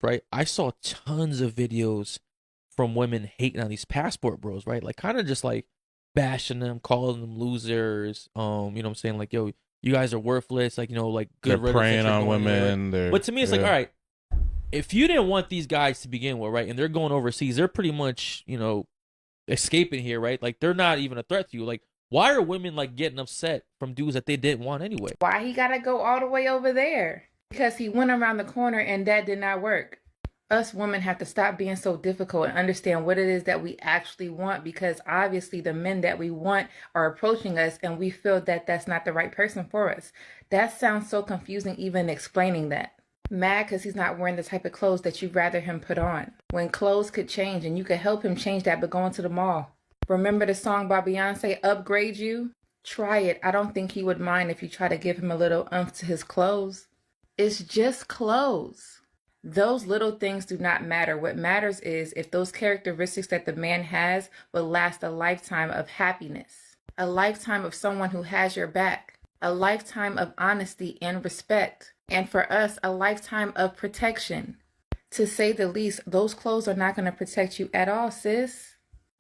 right, I saw tons of videos from women hating on these passport bros, right? Like kind of just like bashing them, calling them losers. You know what I'm saying? Like, yo, you guys are worthless, like, like They're good riddance that preying you're on going away, right? women. They're But to me it's like, all yeah. right, if you didn't want these guys to begin with, right, and they're going overseas, they're pretty much, escaping here, right? Like they're not even a threat to you. Like, why are women like getting upset from dudes that they didn't want anyway? Why he gotta go all the way over there? Because he went around the corner and that did not work. Us women have to stop being so difficult and understand what it is that we actually want, because obviously the men that we want are approaching us and we feel that that's not the right person for us. That sounds so confusing even explaining that. Mad because he's not wearing the type of clothes that you'd rather him put on. When clothes could change and you could help him change that by going to the mall. Remember the song by Beyonce, Upgrade You? Try it. I don't think he would mind if you try to give him a little umph to his clothes. It's just clothes. Those little things do not matter. What matters is if those characteristics that the man has will last a lifetime of happiness, a lifetime of someone who has your back, a lifetime of honesty and respect, and for us, a lifetime of protection. To say the least, those clothes are not going to protect you at all, sis.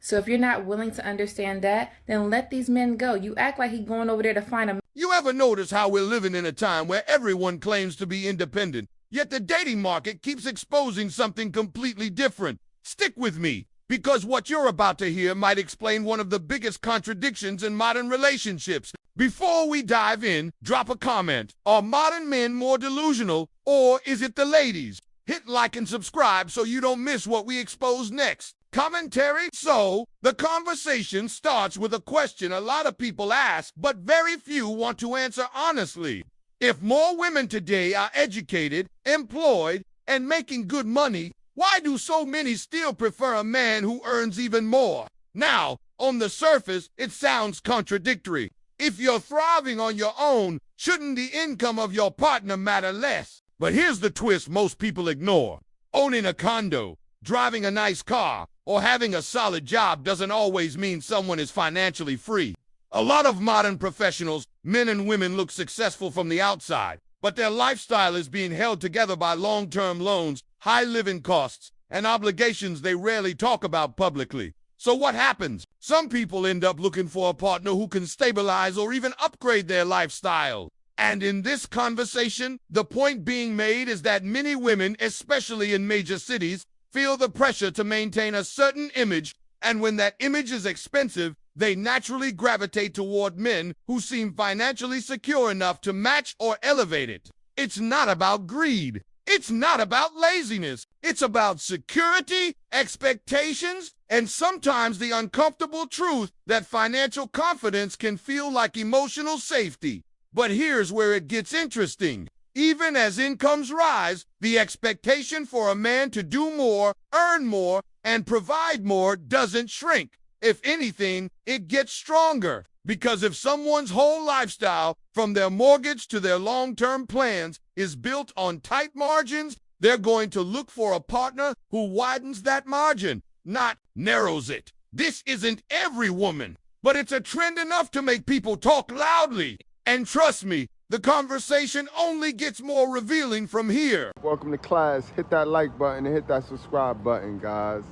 So if you're not willing to understand that, then let these men go. You act like he's going over there to find a... You ever notice how we're living in a time where everyone claims to be independent, yet the dating market keeps exposing something completely different? Stick with me, because what you're about to hear might explain one of the biggest contradictions in modern relationships. Before we dive in, drop a comment. Are modern men more delusional, or is it the ladies? Hit like and subscribe so you don't miss what we expose next. Commentary? So, the conversation starts with a question a lot of people ask, but very few want to answer honestly. If more women today are educated, employed, and making good money, why do so many still prefer a man who earns even more? Now, on the surface, it sounds contradictory. If you're thriving on your own, shouldn't the income of your partner matter less? But here's the twist most people ignore. Owning a condo, driving a nice car, or having a solid job doesn't always mean someone is financially free. A lot of modern professionals, men and women, look successful from the outside, but their lifestyle is being held together by long-term loans, high living costs, and obligations they rarely talk about publicly. So what happens? Some people end up looking for a partner who can stabilize or even upgrade their lifestyle. And in this conversation, the point being made is that many women, especially in major cities, feel the pressure to maintain a certain image, and when that image is expensive, they naturally gravitate toward men who seem financially secure enough to match or elevate it. It's not about greed. It's not about laziness. It's about security, expectations, and sometimes the uncomfortable truth that financial confidence can feel like emotional safety. But here's where it gets interesting. Even as incomes rise, the expectation for a man to do more, earn more, and provide more doesn't shrink. If anything, it gets stronger. Because if someone's whole lifestyle, from their mortgage to their long-term plans, is built on tight margins, they're going to look for a partner who widens that margin, not narrows it. This isn't every woman, but it's a trend enough to make people talk loudly. And trust me, the conversation only gets more revealing from here. Welcome to class. Hit that like button and hit that subscribe button, guys.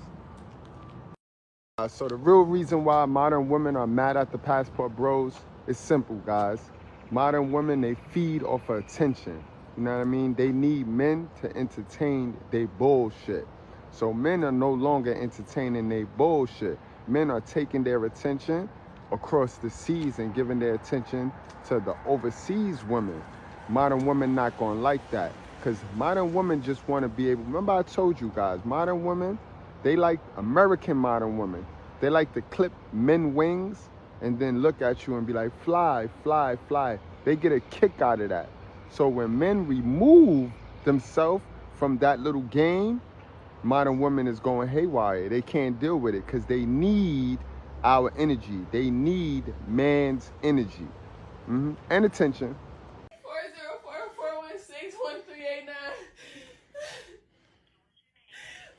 So the real reason why modern women are mad at the passport bros is simple, guys. Modern women, they feed off of attention. You know what I mean? They need men to entertain their bullshit. So men are no longer entertaining their bullshit. Men are taking their attention across the seas and giving their attention to the overseas women. Modern women not gonna like that, because modern women just want to be able, remember I told you guys, modern women, they like American modern women. They like to clip men wings and then look at you and be like, fly, fly, fly. They get a kick out of that. So when men remove themselves from that little game, modern women is going haywire. They can't deal with it because they need our energy. They need man's energy. And attention. 404-416-1389.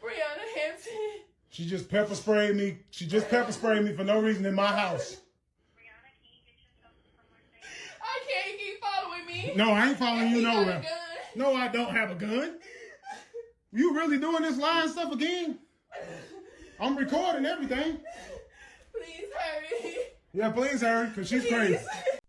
Brianna Hampton. She just pepper sprayed me. She just pepper sprayed me for no reason in my house. I can't keep following me. No, I ain't following you You got a nowhere. gun. No, I don't have a gun. You really doing this lying stuff again? I'm recording everything. Please hurry. Yeah, please hurry, because she's crazy.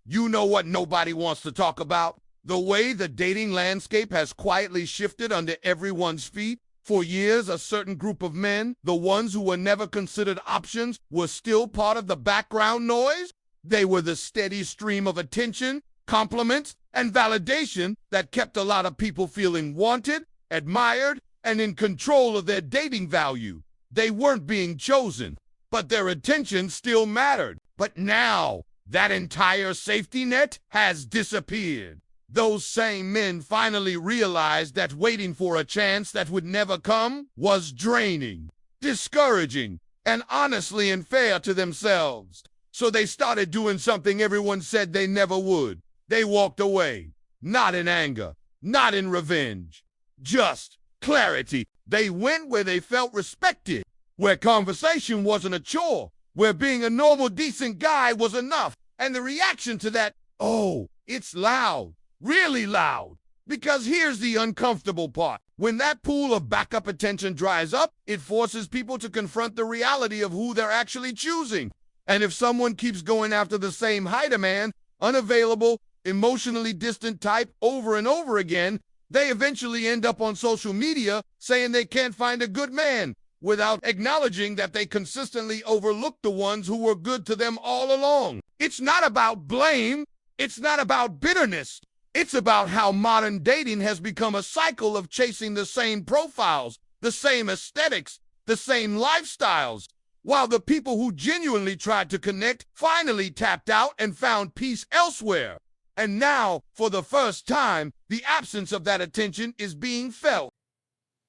You know what nobody wants to talk about? The way the dating landscape has quietly shifted under everyone's feet. For years, a certain group of men, the ones who were never considered options, were still part of the background noise. They were the steady stream of attention, compliments, and validation that kept a lot of people feeling wanted, admired, and in control of their dating value. They weren't being chosen, but their attention still mattered. But now, that entire safety net has disappeared. Those same men finally realized that waiting for a chance that would never come was draining, discouraging, and honestly unfair to themselves. So they started doing something everyone said they never would. They walked away, not in anger, not in revenge, just clarity. They went where they felt respected, where conversation wasn't a chore, where being a normal, decent guy was enough. And the reaction to that, oh, it's loud, really loud. Because here's the uncomfortable part. When that pool of backup attention dries up, it forces people to confront the reality of who they're actually choosing. And if someone keeps going after the same high demand, unavailable, emotionally distant type over and over again, they eventually end up on social media saying they can't find a good man, without acknowledging that they consistently overlooked the ones who were good to them all along. It's not about blame. It's not about bitterness. It's about how modern dating has become a cycle of chasing the same profiles, the same aesthetics, the same lifestyles, while the people who genuinely tried to connect finally tapped out and found peace elsewhere. And now, for the first time, the absence of that attention is being felt.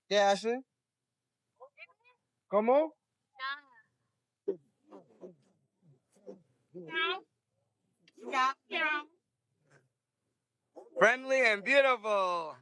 Yeah, Ashley. ¿Cómo? Friendly and beautiful.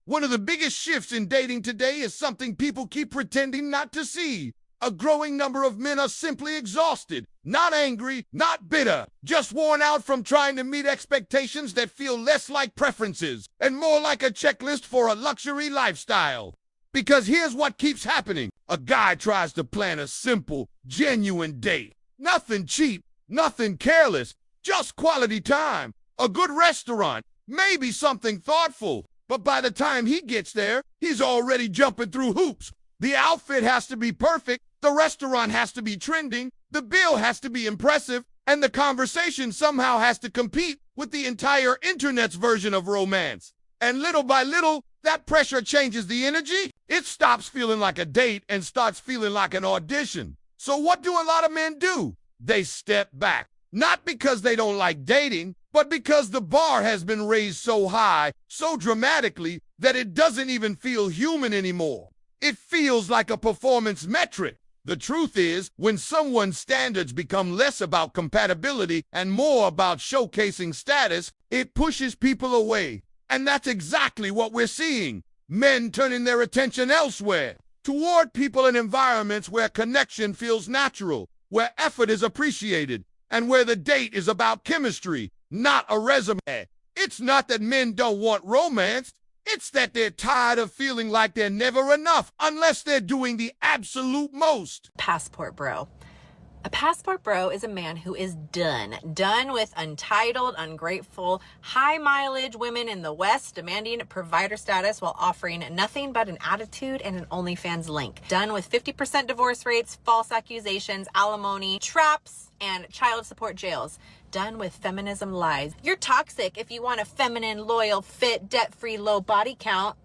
One of the biggest shifts in dating today is something people keep pretending not to see. A growing number of men are simply exhausted, not angry, not bitter, just worn out from trying to meet expectations that feel less like preferences and more like a checklist for a luxury lifestyle. Because here's what keeps happening. A guy tries to plan a simple, genuine date. Nothing cheap, nothing careless, just quality time, a good restaurant, maybe something thoughtful. But by the time he gets there, he's already jumping through hoops. The outfit has to be perfect, the restaurant has to be trending, the bill has to be impressive, and the conversation somehow has to compete with the entire internet's version of romance. And little by little, that pressure changes the energy. It stops feeling like a date and starts feeling like an audition. So what do a lot of men do? They step back. Not because they don't like dating, but because the bar has been raised so high, so dramatically, that it doesn't even feel human anymore. It feels like a performance metric. The truth is, when someone's standards become less about compatibility and more about showcasing status, it pushes people away. And that's exactly what we're seeing. Men turning their attention elsewhere, toward people and environments where connection feels natural, where effort is appreciated, and where the date is about chemistry, not a resume. It's not that men don't want romance. It's that they're tired of feeling like they're never enough unless they're doing the absolute most. Passport bro. A passport bro is a man who is done with entitled, ungrateful, high mileage women in the West demanding provider status while offering nothing but an attitude and an OnlyFans link. Done with 50% divorce rates, false accusations, alimony, traps, and child support jails. Done with feminism lies. You're toxic if you want a feminine, loyal, fit, debt-free, low body count.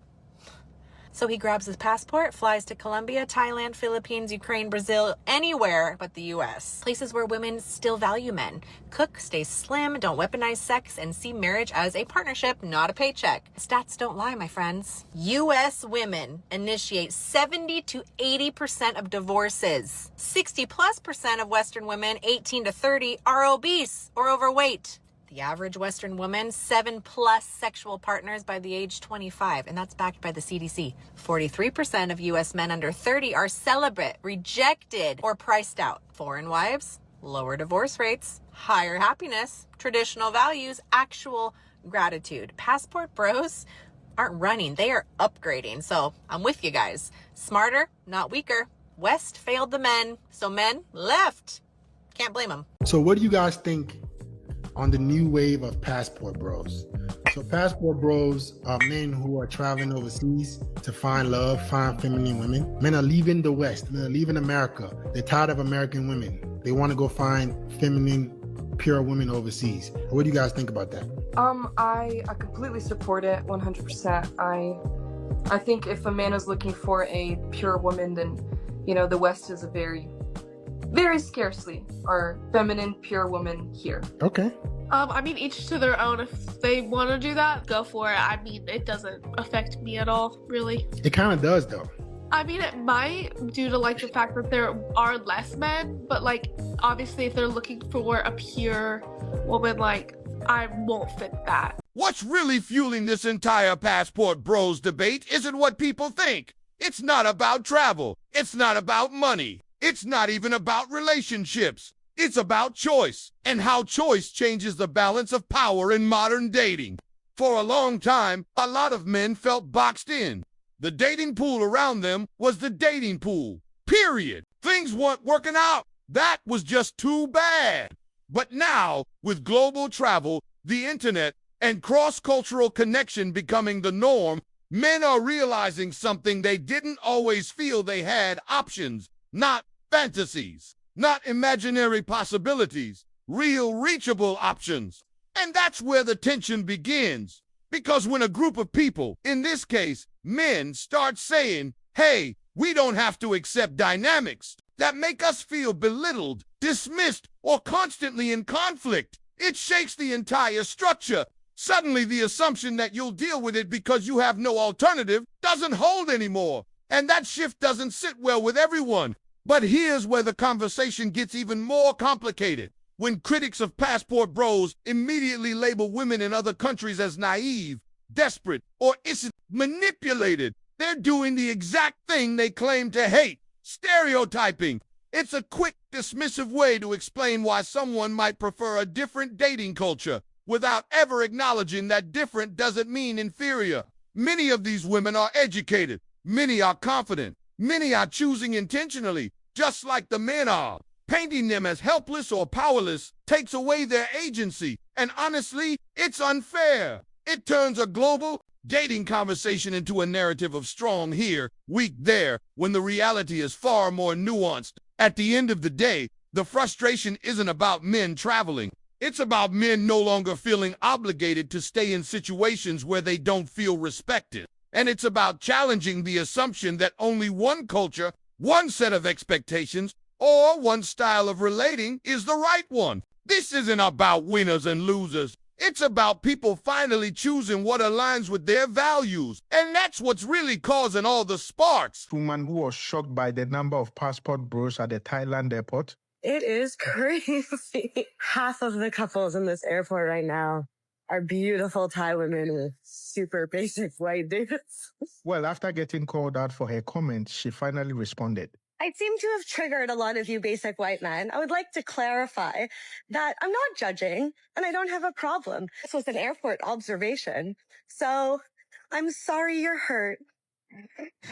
So he grabs his passport, flies to Colombia, Thailand, Philippines, Ukraine, Brazil, anywhere but the US. Places where women still value men. Cook, stay slim, don't weaponize sex, and see marriage as a partnership, not a paycheck. Stats don't lie, my friends. US women initiate 70 to 80% of divorces. 60+% of Western women, 18 to 30, are obese or overweight. The average Western woman, 7+ sexual partners by the age 25, and that's backed by the CDC. 43% of U.S. men under 30 are celibate, rejected, or priced out. Foreign wives, lower divorce rates, higher happiness, traditional values, actual gratitude. Passport bros, aren't running, they are upgrading. So I'm with you guys. Smarter, not weaker. West failed the men, so men left. Can't blame them. So what do you guys think on the new wave of passport bros? So passport bros are men who are traveling overseas to find love, find feminine women. Men are leaving the West, men are leaving America. They're tired of American women. They want to go find feminine, pure women overseas. What do you guys think about that? I completely support it 100%. I think if a man is looking for a pure woman, then, you know, the West is a very scarcely are feminine, pure women here. Okay. I mean, each to their own. If they want to do that, go for it. I mean, it doesn't affect me at all, really. It kind of does, though. I mean, it might, due to, like, the fact that there are less men, but, like, obviously if they're looking for a pure woman, like, I won't fit that. What's really fueling this entire passport bros debate isn't what people think. It's not about travel. It's not about money. It's not even about relationships. It's about choice and how choice changes the balance of power in modern dating. For a long time, a lot of men felt boxed in. The dating pool around them was the dating pool. Period. Things weren't working out. That was just too bad. But now, with global travel, the internet, and cross-cultural connection becoming the norm, men are realizing something they didn't always feel they had: options, not fantasies, not imaginary possibilities, real reachable options. And that's where the tension begins. Because when a group of people, in this case, men, start saying, hey, we don't have to accept dynamics that make us feel belittled, dismissed, or constantly in conflict, it shakes the entire structure. Suddenly, the assumption that you'll deal with it because you have no alternative doesn't hold anymore. And that shift doesn't sit well with everyone. But here's where the conversation gets even more complicated. When critics of passport bros immediately label women in other countries as naive, desperate, or manipulated, they're doing the exact thing they claim to hate: stereotyping. It's a quick, dismissive way to explain why someone might prefer a different dating culture without ever acknowledging that different doesn't mean inferior. Many of these women are educated. Many are confident. Many are choosing intentionally, just like the men are. Painting them as helpless or powerless takes away their agency, and honestly, it's unfair. It turns a global dating conversation into a narrative of strong here, weak there, when the reality is far more nuanced. At the end of the day, the frustration isn't about men traveling. It's about men no longer feeling obligated to stay in situations where they don't feel respected. And it's about challenging the assumption that only one culture, one set of expectations, or one style of relating is the right one. This isn't about winners and losers. It's about people finally choosing what aligns with their values. And that's what's really causing all the sparks. Woman who was shocked by the number of passport bros at the Thailand airport. It is crazy. Half of the couples in this airport right now are beautiful Thai women with super basic white dudes. Well, after getting called out for her comment, she finally responded. I seem to have triggered a lot of you basic white men. I would like to clarify that I'm not judging and I don't have a problem. This was an airport observation. So I'm sorry you're hurt.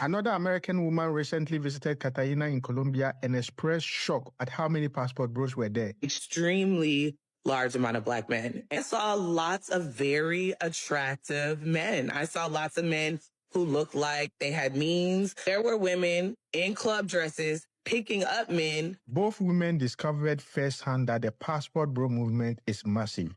Another American woman recently visited Cartagena in Colombia and expressed shock at how many passport bros were there. Extremely large amount of Black men. I saw lots of very attractive men. I saw lots of men who looked like they had means. There were women in club dresses picking up men. Both women discovered firsthand that the passport bro movement is massive.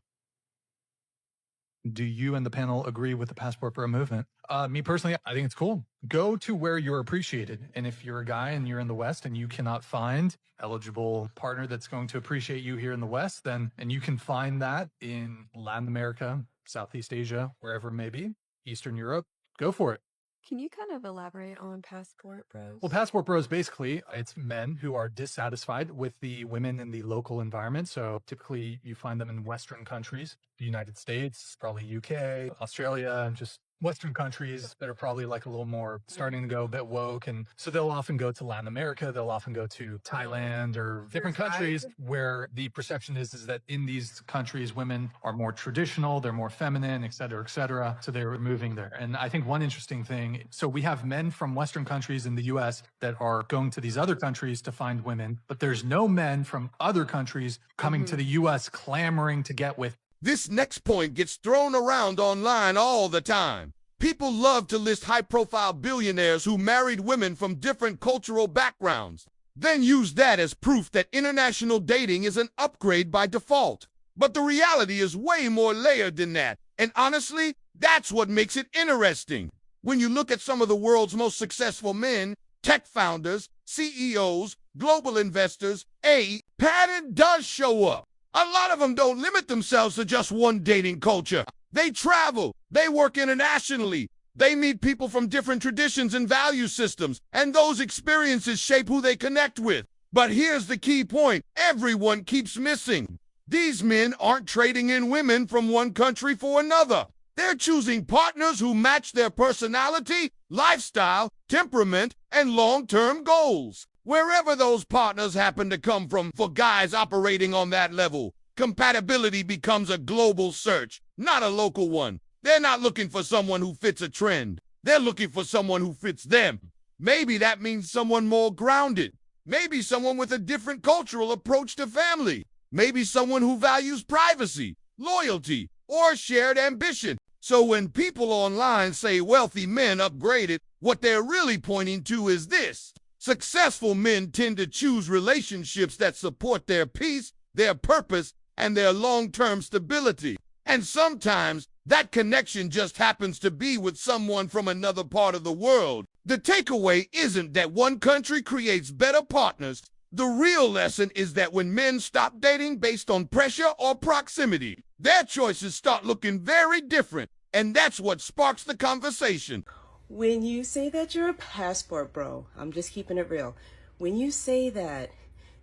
Do you and the panel agree with the passport bro movement? Me personally, I think it's cool. Go to where you're appreciated. And if you're a guy and you're in the West and you cannot find eligible partner that's going to appreciate you here in the West, then, and you can find that in Latin America, Southeast Asia, wherever it may be, Eastern Europe, go for it. Can you kind of elaborate on passport bros? Well, passport bros, basically, it's men who are dissatisfied with the women in the local environment. So typically you find them in Western countries, the United States, probably UK, Australia, and just Western countries that are probably like a little more starting to go a bit woke. And so they'll often go to Latin America, they'll often go to Thailand or different countries where the perception is that in these countries, women are more traditional, they're more feminine, et cetera, et cetera. So they're moving there. And I think one interesting thing, so we have men from Western countries in the US that are going to these other countries to find women, but there's no men from other countries coming to the US clamoring to get with. This next point gets thrown around online all the time. People love to list high-profile billionaires who married women from different cultural backgrounds, then use that as proof that international dating is an upgrade by default. But the reality is way more layered than that, and honestly, that's what makes it interesting. When you look at some of the world's most successful men, tech founders, CEOs, global investors, a pattern does show up. A lot of them don't limit themselves to just one dating culture. They travel, they work internationally, they meet people from different traditions and value systems, and those experiences shape who they connect with. But here's the key point everyone keeps missing. These men aren't trading in women from one country for another. They're choosing partners who match their personality, lifestyle, temperament, and long-term goals. Wherever those partners happen to come from, for guys operating on that level, compatibility becomes a global search, not a local one. They're not looking for someone who fits a trend. They're looking for someone who fits them. Maybe that means someone more grounded. Maybe someone with a different cultural approach to family. Maybe someone who values privacy, loyalty, or shared ambition. So when people online say wealthy men upgraded, what they're really pointing to is this. Successful men tend to choose relationships that support their peace, their purpose, and their long-term stability. And sometimes that connection just happens to be with someone from another part of the world. The takeaway isn't that one country creates better partners. The real lesson is that when men stop dating based on pressure or proximity, their choices start looking very different. And that's what sparks the conversation. When you say that you're a passport bro, I'm just keeping it real. When you say that,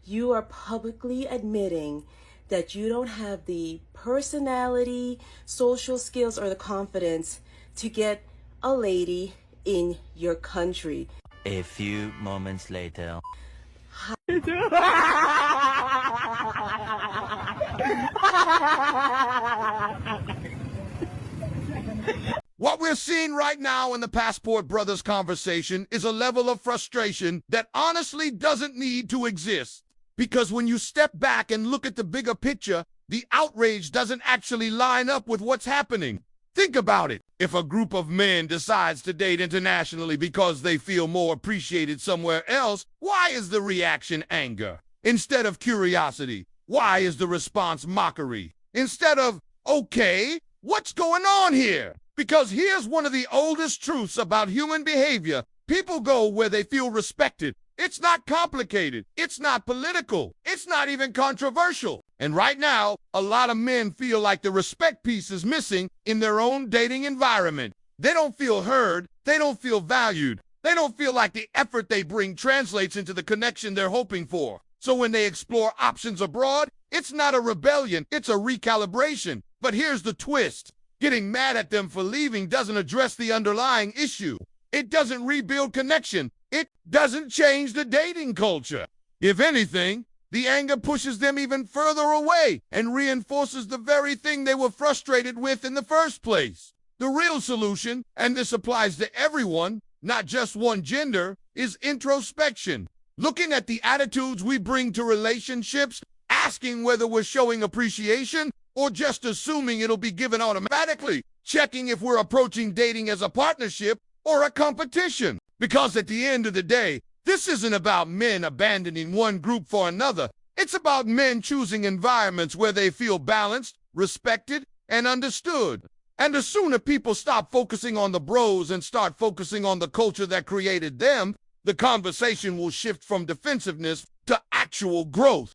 you are publicly admitting that you don't have the personality, social skills, or the confidence to get a lady in your country. A few moments later. What we're seeing right now in the Passport Brothers conversation is a level of frustration that honestly doesn't need to exist. Because when you step back and look at the bigger picture, the outrage doesn't actually line up with what's happening. Think about it. If a group of men decides to date internationally because they feel more appreciated somewhere else, why is the reaction anger? Instead of curiosity, why is the response mockery? Instead of, okay, what's going on here? Because here's one of the oldest truths about human behavior. People go where they feel respected. It's not complicated. It's not political. It's not even controversial. And right now, a lot of men feel like the respect piece is missing in their own dating environment. They don't feel heard. They don't feel valued. They don't feel like the effort they bring translates into the connection they're hoping for. So when they explore options abroad, it's not a rebellion. It's a recalibration. But here's the twist. Getting mad at them for leaving doesn't address the underlying issue. It doesn't rebuild connection. It doesn't change the dating culture. If anything, the anger pushes them even further away and reinforces the very thing they were frustrated with in the first place. The real solution, and this applies to everyone, not just one gender, is introspection. Looking at the attitudes we bring to relationships, asking whether we're showing appreciation or just assuming it'll be given automatically, checking if we're approaching dating as a partnership or a competition. Because at the end of the day, this isn't about men abandoning one group for another. It's about men choosing environments where they feel balanced, respected, and understood. And the sooner people stop focusing on the bros and start focusing on the culture that created them, the conversation will shift from defensiveness to actual growth.